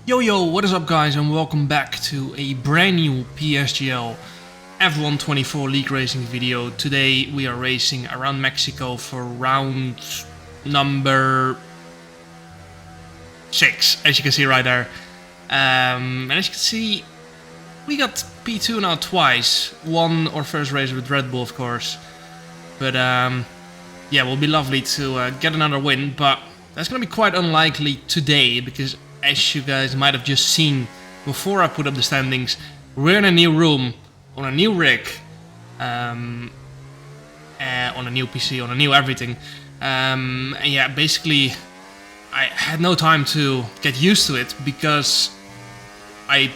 Yo, what is up guys, and welcome back to a brand new PSGL F124 League Racing video. Today we are racing around Mexico for round number 6, as you can see right there. And as you can see, we got P2 now twice. One our first race with Red Bull, of course. But yeah, it will be lovely to get another win, but that's going to be quite unlikely today, because as you guys might have just seen before I put up the standings, we're in a new room, on a new rig, on a new PC, on a new everything. And yeah, basically I had no time to get used to it, because I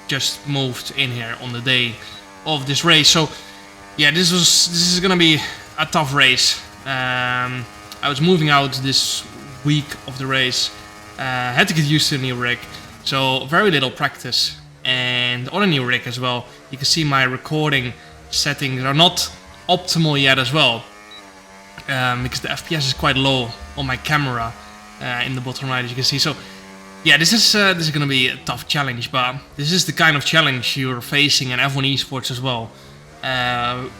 just moved in here on the day of this race. So yeah, this is gonna be a tough race. I was moving out this week of the race. Had to get used to a new rig, so very little practice. And on a new rig as well, you can see my recording settings are not optimal yet as well, because the FPS is quite low on my camera in the bottom right, as you can see. So yeah, this is gonna be a tough challenge, but this is the kind of challenge you're facing in F1 esports as well,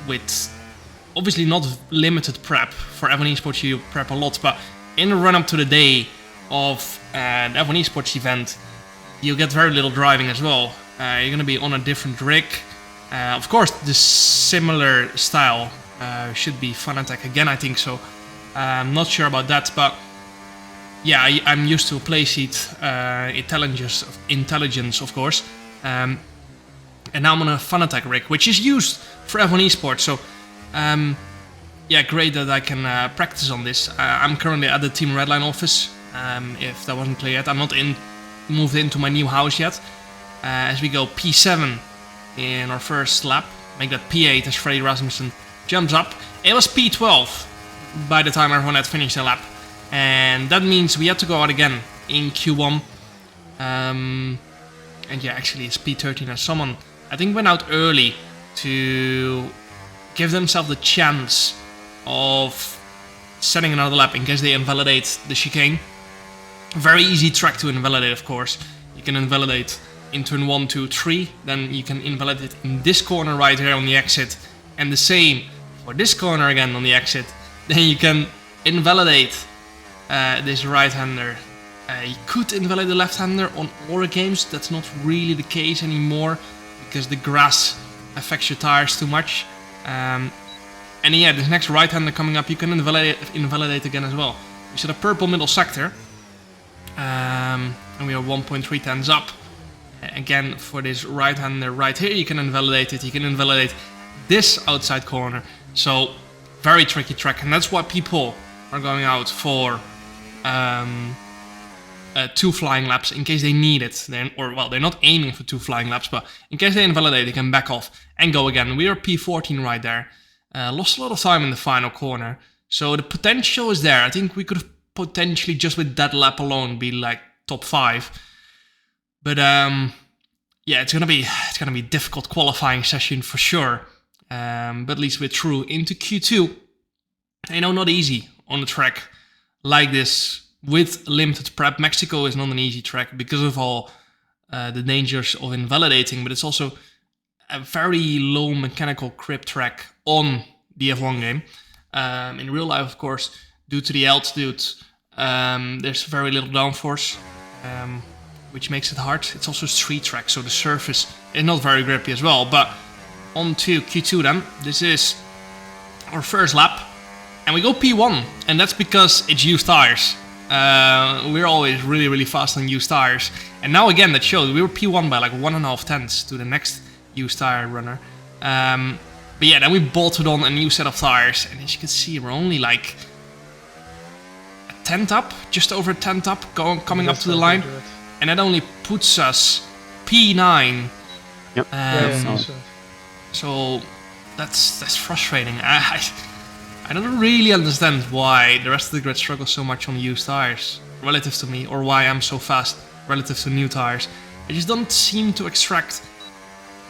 with obviously not limited prep. For F1 esports you prep a lot, but in the run-up to the day of an F1 esports event, you get very little driving as well. You're gonna be on a different rig. Of course, the similar style should be Fanatec again, I think so. I'm not sure about that, but yeah, I'm used to a playseat intelligence, of course. And now I'm on a Fanatec rig, which is used for F1 esports. So yeah, great that I can practice on this. I'm currently at the Team Redline office. If that wasn't clear yet, I'm not moved into my new house yet. As we go P7 in our first lap, make that P8 as Freddy Rasmussen jumps up. It was P12 by the time everyone had finished the lap, and that means we had to go out again in Q1. And yeah, actually it's P13 as someone I think went out early to give themselves the chance of setting another lap in case they invalidate the chicane. Very easy track to invalidate, of course. You can invalidate in turn 1, 2, 3, then you can invalidate in this corner right here on the exit, and the same for this corner again on the exit. Then you can invalidate this right-hander. You could invalidate the left-hander on Aura games. That's not really the case anymore, because the grass affects your tires too much. And yeah, this next right-hander coming up, you can invalidate again as well. We set a purple middle sector, and we are 1.3 tenths up. Again, for this right-hander right here, you can invalidate it. You can invalidate this outside corner. So very tricky track, and that's why people are going out for 2 flying laps in case they need it. They're not aiming for 2 flying laps, but in case they invalidate, they can back off and go again. We are P14 right there. Lost a lot of time in the final corner, so the potential is there. I think we could have potentially, just with that lap alone, be like top 5. But yeah, it's gonna be a difficult qualifying session for sure. But at least we're through into Q2. You know, not easy on a track like this with limited prep. Mexico is not an easy track because of all the dangers of invalidating, but it's also a very low mechanical grip track on the F1 game. In real life, of course, due to the altitude, there's very little downforce, which makes it hard. It's also a street track, so the surface is not very grippy as well. But on to Q2 then. This is our first lap, and we go P1, and that's because it's used tires. We're always really fast on used tires, and now again that showed. We were P1 by like 1.5 tenths to the next used tire runner. But yeah, then we bolted on a new set of tires, and as you can see, we're only like a tenth up, just over a tenth up, coming up to the line, and that only puts us P9. Yep. So that's frustrating. I don't really understand why the rest of the grid struggles so much on used tires relative to me, or why I'm so fast relative to new tires. I just don't seem to extract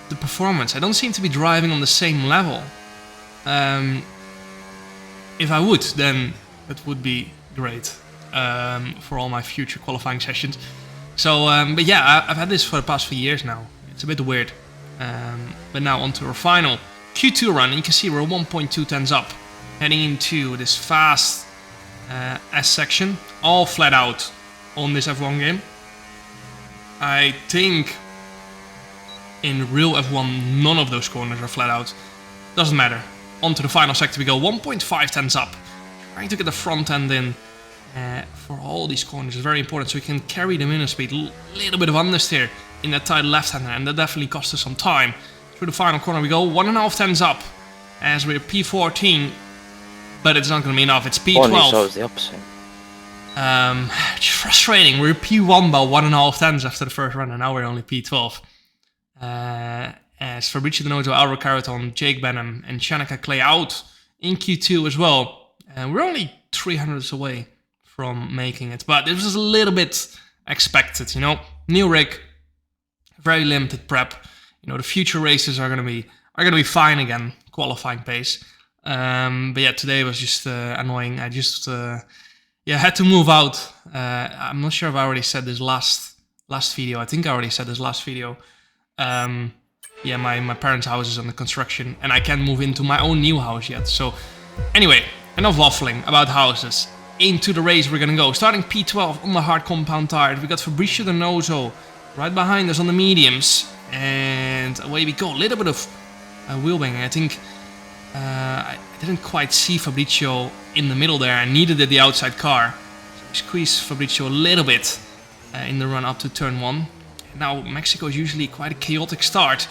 the performance. I don't seem to be driving on the same level. If I would, then it would be great for all my future qualifying sessions. So, but yeah, I've had this for the past few years now. It's a bit weird. But now onto our final Q2 run. And you can see we're 1.2 tenths up, heading into this fast S section, all flat out on this F1 game. I think in real F1 none of those corners are flat out. Doesn't matter. Onto the final sector we go, 1.5 tenths up. Trying to get the front end in for all these corners is very important, so we can carry the minimum speed. Little bit of understeer in that tight left-hander, and that definitely cost us some time. Through the final corner we go, 1.5 tenths up as we're P14, but it's not going to be enough. It's P12. Only shows the opposite. It's frustrating. We're P1 by 1.5 tenths after the first run, and now we're only P12. As Fabrizio Donoso, Alvaro Carreton, Jake Benham, and Shanika Clay out in Q2 as well. We're only 300s away from making it, but this was a little bit expected, you know. New rig, very limited prep. You know, the future races are gonna be fine again, qualifying pace. But yeah, today was just annoying. I just had to move out. I'm not sure if I already said this last video. I think I already said this last video. Yeah, my parents' house is under construction, and I can't move into my own new house yet. So, anyway, enough waffling about houses. Into the race we're gonna go. Starting P12 on the hard compound tires. We got Fabrizio Donoso right behind us on the mediums, and away we go. A little bit of wheel banging. I think I didn't quite see Fabrizio in the middle there. I needed the outside car. So I squeezed Fabrizio a little bit in the run up to turn 1. Now Mexico is usually quite a chaotic start.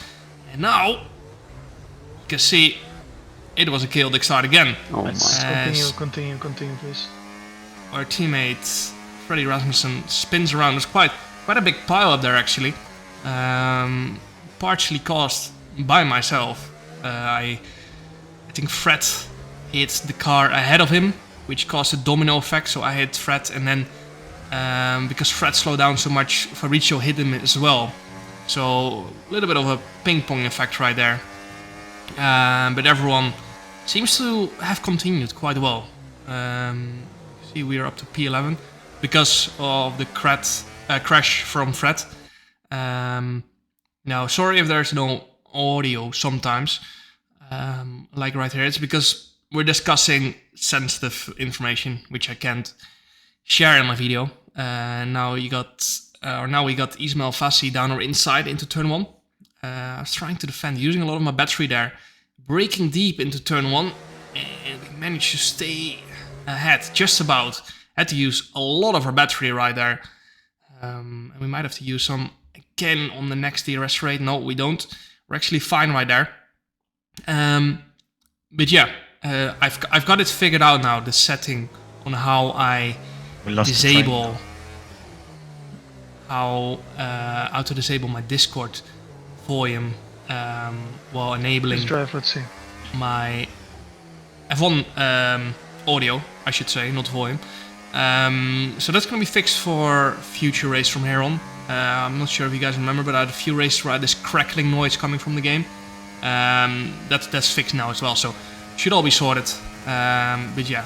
And now, you can see, it was a chaotic start again. Oh continue, please. Our teammate, Freddie Rasmussen, spins around. There's quite a big pile up there, actually. Partially caused by myself. I think Fred hit the car ahead of him, which caused a domino effect. So I hit Fred, and then because Fred slowed down so much, Fabrizio hit him as well. So a little bit of a ping pong effect right there. But everyone seems to have continued quite well. See, we are up to P11 because of the crash from Fred. Now, sorry if there's no audio sometimes, like right here. It's because we're discussing sensitive information, which I can't share in my video. Now we got Ismail Fassi down our inside into turn 1. I was trying to defend, using a lot of my battery there, braking deep into turn 1, and we managed to stay ahead just about. Had to use a lot of our battery right there, and we might have to use some again on the next DRS rate. No, we don't. We're actually fine right there. But yeah, I've got it figured out now. The setting on how I disable. How to disable my Discord volume while enabling Let's see. my F1 audio, I should say, not volume. So that's going to be fixed for future race from here on. I'm not sure if you guys remember, but I had a few races where I had this crackling noise coming from the game. That's fixed now as well, so should all be sorted. But yeah,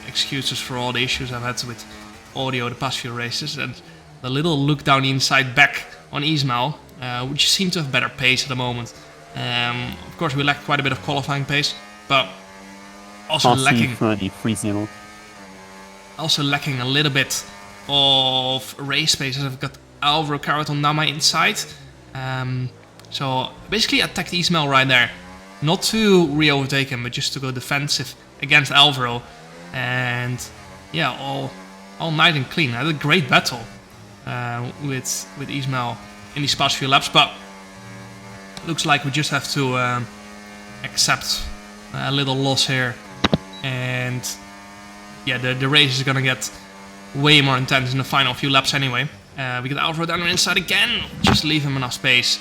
excuses for all the issues I've had with audio the past few races, and the little look down the inside back on Ismail, which seemed to have better pace at the moment. Of course, we lacked quite a bit of qualifying pace, but also lacking a little bit of race pace. I've got Alvaro Carreton down my inside. So basically attacked Ismail right there. Not to re-overtake him, but just to go defensive against Alvaro. And yeah, all nice and clean. I had a great battle with Ismail in these past few laps, but looks like we just have to accept a little loss here. And yeah, the race is gonna get way more intense in the final few laps anyway. We get Alvaro down the inside again, just leave him enough space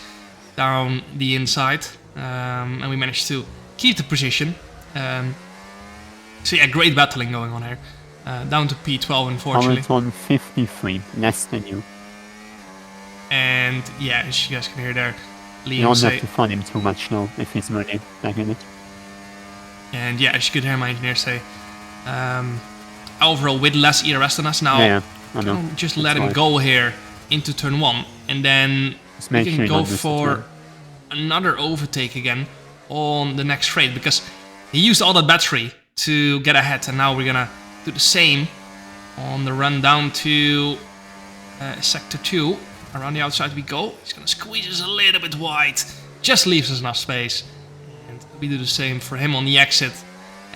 down the inside, and we managed to keep the position. So yeah, great battling going on here. Down to P12 unfortunately. On 53, less than you. And yeah, as you guys can hear there, Liam You don't say, have to find him too much now if he's running back in it. and yeah, as you could hear my engineer say, Alvaro with less ERS than us now. Yeah, I know. Just let him go here into turn 1, and then Just we make can sure you go don't miss the for turn. another overtake again on the next straight, because he used all that battery to get ahead, and now we're gonna do the same on the run down to sector 2. Around the outside we go. He's gonna squeeze us a little bit wide, just leaves us enough space, and we do the same for him on the exit.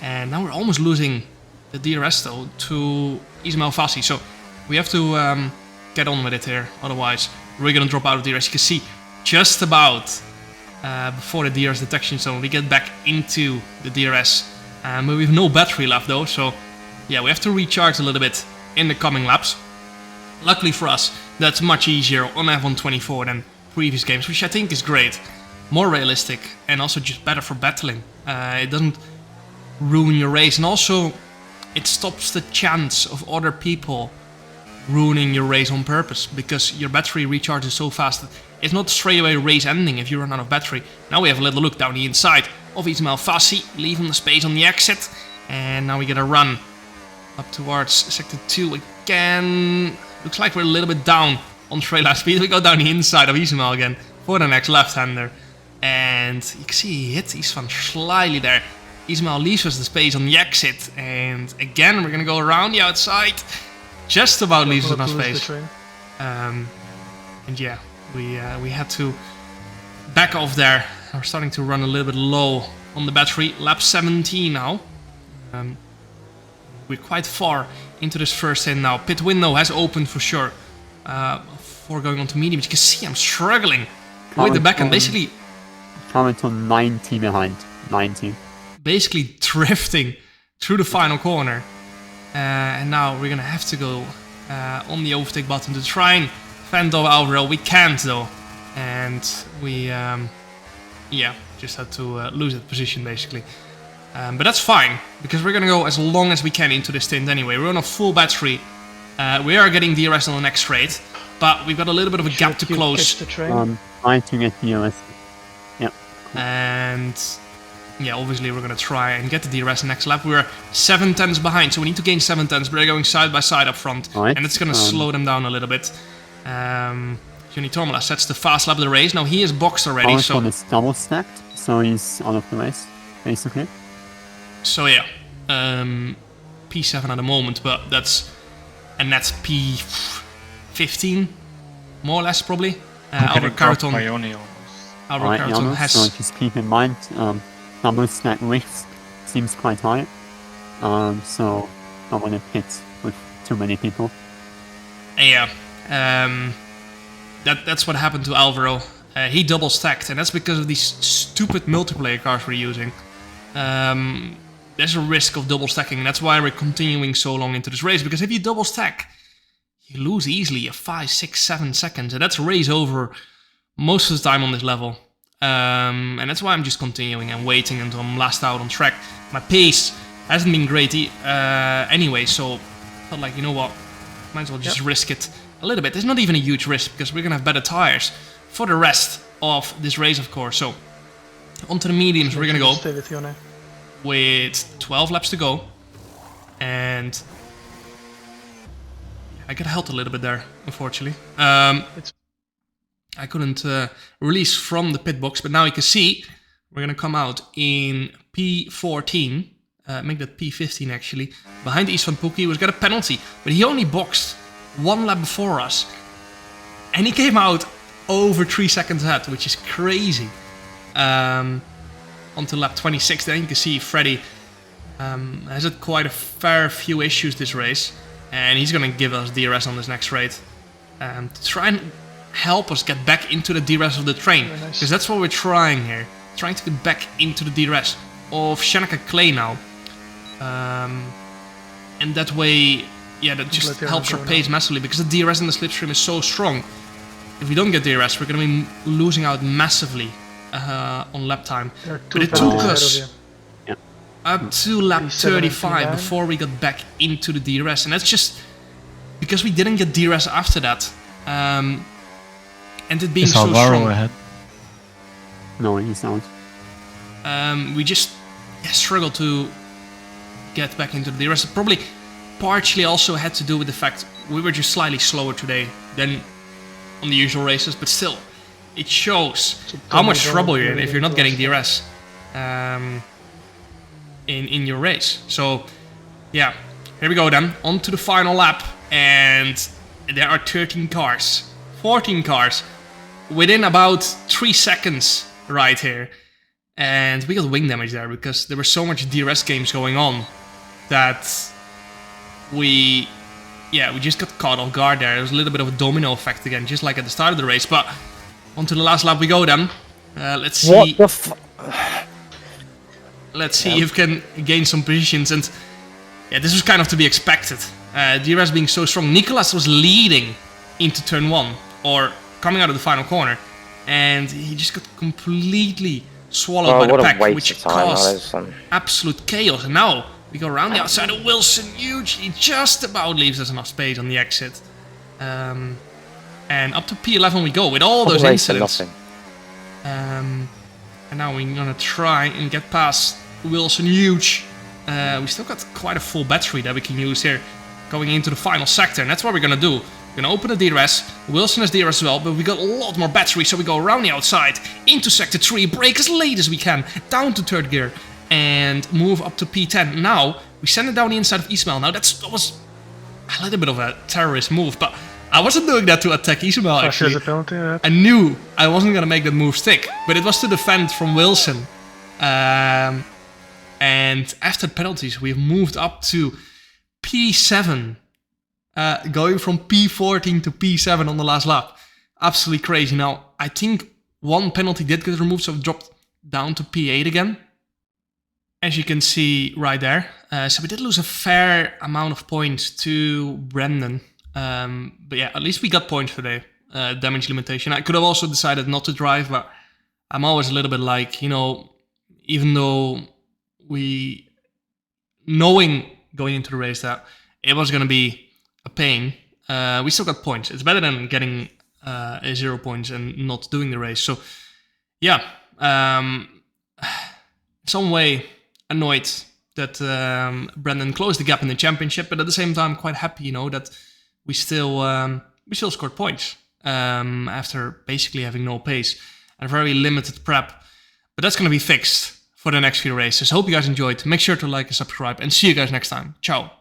And now we're almost losing the DRS though to Ismail Fassi, so we have to get on with it here, otherwise we're gonna drop out of DRS. You can see just about before the DRS detection zone we get back into the DRS, but we have no battery left though, so yeah, we have to recharge a little bit in the coming laps. Luckily for us, that's much easier on F124 than previous games, which I think is great, more realistic, and also just better for battling. It doesn't ruin your race, and also it stops the chance of other people ruining your race on purpose, because your battery recharges so fast that it's not straight away race ending if you run out of battery. Now we have a little look down the inside of Ismail Fassi, leaving the space on the exit, and now we get a run up towards sector 2 again. Looks like we're a little bit down on straight line speed. We go down the inside of Ismail again for the next left-hander, and you can see he hits Isvan slightly there. Ismail leaves us the space on the exit, and again we're gonna go around the outside. Just about leaves us enough space. And yeah, we had to back off there. We're starting to run a little bit low on the battery. Lap 17 now. We're quite far into this first stint now. Pit window has opened for sure. Before going on to medium, you can see I'm struggling with the back end. Basically, Hamilton 90 behind. 90. Basically drifting through the final corner. And now we're gonna have to go on the overtake button to try and fend off Alvaro. We can't though, and we yeah, just had to lose that position basically. But that's fine, because we're gonna go as long as we can into this stint anyway. We're on a full battery. We are getting DRS on the next straight, but we've got a little bit of a gap to close. Trying to get DRS. Yep. And yeah, obviously we're gonna try and get the DRS next lap. We're 7 tenths behind, so we need to gain 7 tenths, but they're going side by side up front, right. And it's gonna slow them down a little bit. Johnny Tormola sets the fast lap of the race. Now he is boxed already, Hamilton is double stacked, so he's out of the race, basically. So yeah, P7 at the moment, but that's P15, more or less probably. Albert Carton has. So just keep in mind, double stack risk seems quite high, so don't want to hit with too many people. Yeah, that's what happened to Alvaro. He double stacked, and that's because of these stupid multiplayer cars we're using. There's a risk of double stacking, and that's why we're continuing so long into this race, because if you double stack, you lose easily 5, 6, 7 seconds, and that's race over most of the time on this level. And that's why I'm just continuing and waiting until I'm last out on track. My pace hasn't been great anyway, so I felt like, you know what, might as well just risk it a little bit. It's not even a huge risk, because we're gonna have better tires for the rest of this race, of course. So onto the mediums, we're gonna go with 12 laps to go, and I got held a little bit there, unfortunately. I couldn't release from the pit box, but now you can see we're gonna come out in P14, make that P15 actually, behind Istvan Pukki, who's got a penalty, but he only boxed 1 lap before us, and he came out over 3 seconds ahead, which is crazy. Onto lap 26, then you can see Freddy has had quite a fair few issues this race, and he's gonna give us DRS on this next race to try and help us get back into the DRS of the train, because that's what we're trying here, trying to get back into the DRS of Shanaka Clay now, and that way, yeah, that just helps our pace massively, because the DRS in the slipstream is so strong. If we don't get DRS, we're gonna be losing out massively on lap time. But it took us up to lap 35 before we got back into the DRS, and that's just because we didn't get DRS after that, and it being so strong. Ahead? No, he's out. We just struggled to get back into the DRS. Probably partially also had to do with the fact we were just slightly slower today than on the usual races, but still, it shows how much trouble you're in if you're not getting DRS in your race. So, yeah, here we go then, on to the final lap, and there are 13 cars, 14 cars, within about 3 seconds right here. And we got wing damage there because there were so much DRS games going on that we just got caught off guard there. There was a little bit of a domino effect again, just like at the start of the race. But on to the last lap we go then. Let's see. What the Let's see if we can gain some positions. And yeah, this was kind of to be expected. DRS being so strong. Nicolas was leading into turn 1, or coming out of the final corner. And he just got completely swallowed by the pack, which caused absolute chaos. And now we go around the outside of Wilson. Huge. He just about leaves us enough space on the exit. And up to P11 we go with all those incidents. And now we're gonna try and get past Wilson. Huge. We still got quite a full battery that we can use here going into the final sector. And that's what we're gonna do. We're gonna open the DRS. Wilson has DRS as well, but we got a lot more battery, so we go around the outside into sector 3, brake as late as we can, down to 3rd gear, and move up to P10. Now, we send it down the inside of Ismail. Now, that was a little bit of a terrorist move, but I wasn't doing that to attack Ismail, actually. I knew I wasn't gonna make that move stick, but it was to defend from Wilson. And after the penalties, we've moved up to P7. Going from P14 to P7 on the last lap. Absolutely crazy. Now, I think one penalty did get removed, so it dropped down to P8 again. As you can see right there. So we did lose a fair amount of points to Brendan. But yeah, at least we got points today. Damage limitation. I could have also decided not to drive, but I'm always a little bit like, you know, even though knowing going into the race that it was going to be a pain, we still got points. It's better than getting 0 points and not doing the race. So yeah, some way annoyed that Brendan closed the gap in the championship, but at the same time quite happy, you know, that we still scored points after basically having no pace and very limited prep. But that's going to be fixed for the next few races. Hope you guys enjoyed. Make sure to like and subscribe, and see you guys next time. Ciao.